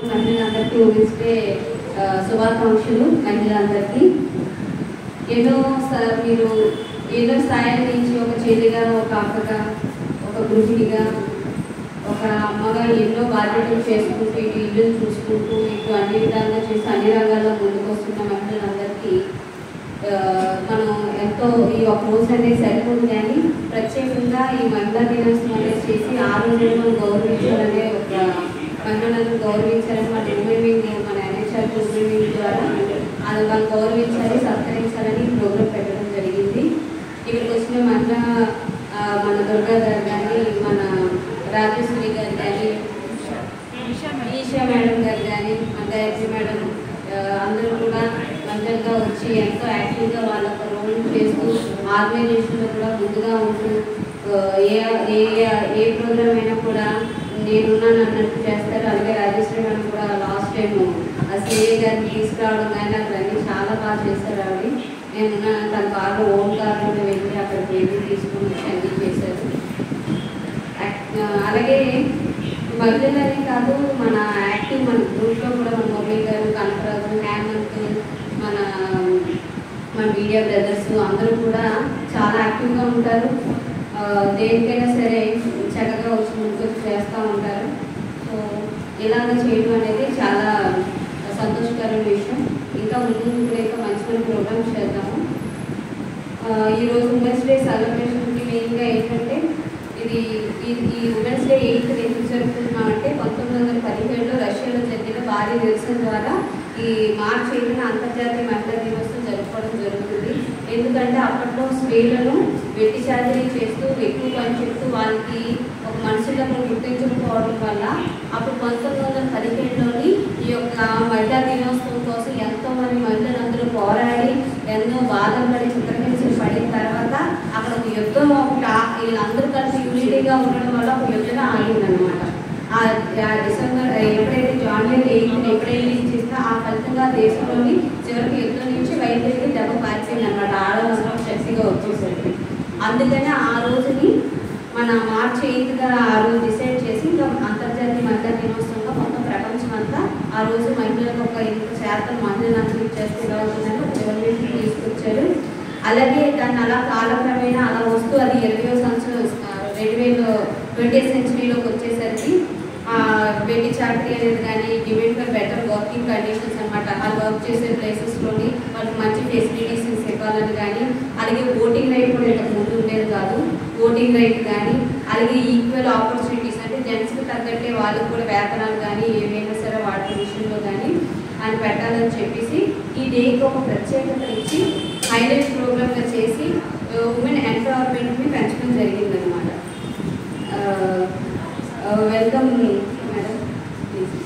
మహిళలందరికీ ఊహిస్తే శుభాకాంక్షలు. మహిళలందరికీ మీరు ఎన్నో స్థాయిల నుంచి ఒక చెల్లిగా, ఒక అక్కగా, ఒక గృహిణిగా, ఒక అమ్మగా ఎన్నో బాధ్యతలు చేసుకుంటూ ఇటు ఇల్లును చూసుకుంటూ ఇటు అన్ని విధాలుగా చేసి అన్ని రంగాల్లో ముందుకు వస్తున్న మహిళలందరికీ మనం ఎంతో ఈ ఒక రోజు అనేది సరిపోదు, కానీ ప్రత్యేకంగా ఈ మహిళా దినోత్సవం అనేది చేసి ఆ రోజున మనం గౌరవించాలనే ఒక మహిళలను గౌరవించాలని మన రిమైనింగ్ మన ఎన్హెచ్ఆర్ రిమైనింగ్ ద్వారా అది మనం గౌరవించాలి, సత్కరించాలని ఈ ప్రోగ్రాం పెట్టడం జరిగింది. ఇక్కడికి వచ్చిన మన దుర్గా గారు కానీ, మన రాజేశ్వరి గారు కానీ, ఈషా మేడం గారు కానీ, మన గాయత్రి మేడం అందరూ కూడా మంచిగా వచ్చి ఎంతో యాక్టివ్గా వాళ్ళ రోల్ చేస్తూ ఆర్గనైజేషన్లో కూడా ముందుగా ఉంటూ ఏ ప్రోగ్రామ్ అయినా కూడా నేనున్నాను అన్నట్టు చేస్తారు. అలాగే రాజేశ్వరి మేడం కూడా లాస్ట్ టైం ఆ సిఏ గారిని తీసుకురావడం కానీ అక్కడన్నీ చాలా బాగా చేశారు. ఆవిడ నేనున్నాను తన కార్లో ఓన్ కార్లో వెళ్ళి అక్కడికి వెళ్ళి తీసుకుని వచ్చి అన్నీ చేశారు. అలాగే మహిళలనే కాదు, మన యాక్టివ్ మన గ్రూప్లో కూడా మన మురళి గారు, కనకరాజు, హేమంత్, మన మీడియా బ్రదర్స్ అందరూ కూడా చాలా యాక్టివ్గా ఉంటారు. దేనికైనా సరే చక్కగా వచ్చి ముందుకు చేస్తూ ఉంటారు. సో ఇలాగ చేయడం అనేది చాలా సంతోషకరమైన విషయం. ఇంకా ముందు కూడా ఇంకా మంచి మంచి ప్రోగ్రామ్స్ చేద్దాము. ఈరోజు ఉమెన్స్ డే సెలబ్రేషన్కి మెయిన్గా ఏంటంటే ఈ ఉమెన్స్ డే 8th ఎందుకు జరుపుకుంటున్నామంటే 1917లో రష్యాలో జరిగిన భారీ నిరసన ద్వారా ఈ మార్చి 8న అంతర్జాతీయ మహిళా దినోత్సవం జరుపుకోవడం జరుగుతుంది. ఎందుకంటే అప్పట్లో స్త్రీలను వెట్టి చాకరీ చేస్తూ ఎక్కువ పని చేస్తూ వాళ్ళకి ఒక మనుషులను గుర్తించకపోవడం వల్ల అప్పుడు 1917లోని ఈ యొక్క మహిళా దినోత్సవం కోసం ఎంతోమంది మహిళలందరూ పోరాడి ఎన్నో బాధలు పడి చిత్రహింసలు పడిన తర్వాత అక్కడ ఒక యుద్ధం వీళ్ళందరూ కలిసి యూనిటీగా ఉండడం వల్ల ఒక యుద్ధం ఆగిందనమాట. డిసెంబర్ ఎప్పుడైతే జాన్వరి 8న ఎప్పుడైతే ఇచ్చిస్తే ఆ ఫలితంగా దేశంలోని చివరికి యుద్ధం నుంచి బయలుదేరి దెబ్బ పారిపోయింది అనమాట. ఆడవాళ్ళ శక్తిగా వచ్చేసరికి అందుకనే ఆ రోజుని మన మార్చి 8గా ఆ రోజు డిసైడ్ చేసి ఇంకా అంతర్జాతీయ మహిళా దినోత్సవంగా మొత్తం ప్రపంచం అంతా ఆ రోజు మహిళలకు ఒక 8% మహిళలందరూ చేస్తే ఇలా అవుతుందని ఒక రెవల్యూషన్ తీసుకొచ్చారు. అలాగే దాన్ని అలా కాలక్రమేణా అలా వస్తూ అది 20th సెంచరీలోకి వచ్చేసరికి వెట్టి చాకరీ అనేది కానీ demand for better working conditions అనమాట. వాళ్ళు వర్క్ చేసే ప్లేసెస్లోని వాళ్ళకి మంచి ఫెసిలిటీస్ ఇవ్వాలని కానీ, అలాగే ఓటింగ్ రైట్ కూడా ఇంతకు ముందు ఉండేది కాదు. ఓటింగ్ రైట్ కానీ, అలాగే ఈక్వల్ ఆపర్చునిటీస్ అంటే జెంట్స్కి తగ్గట్టే వాళ్ళకి కూడా వేతనాలు కానీ ఏమైనా సరే వాటి విషయంలో కానీ అని పెట్టాలని చెప్పేసి ఈ డేకి ఒక ప్రత్యేకత ఇచ్చి హైలైట్ ప్రోగ్రామ్గా చేసి ఉమెన్ ఎంపవర్మెంట్ని పెంచడం జరిగిందనమాట. Welcome madam, please.